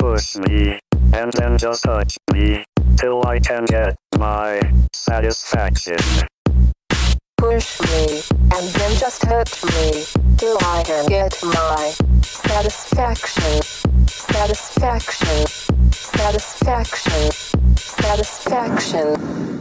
Push me, and then just touch me, till I can get my satisfaction. Push me, and then just touch me, till I can get my satisfaction. Satisfaction. Satisfaction. Satisfaction.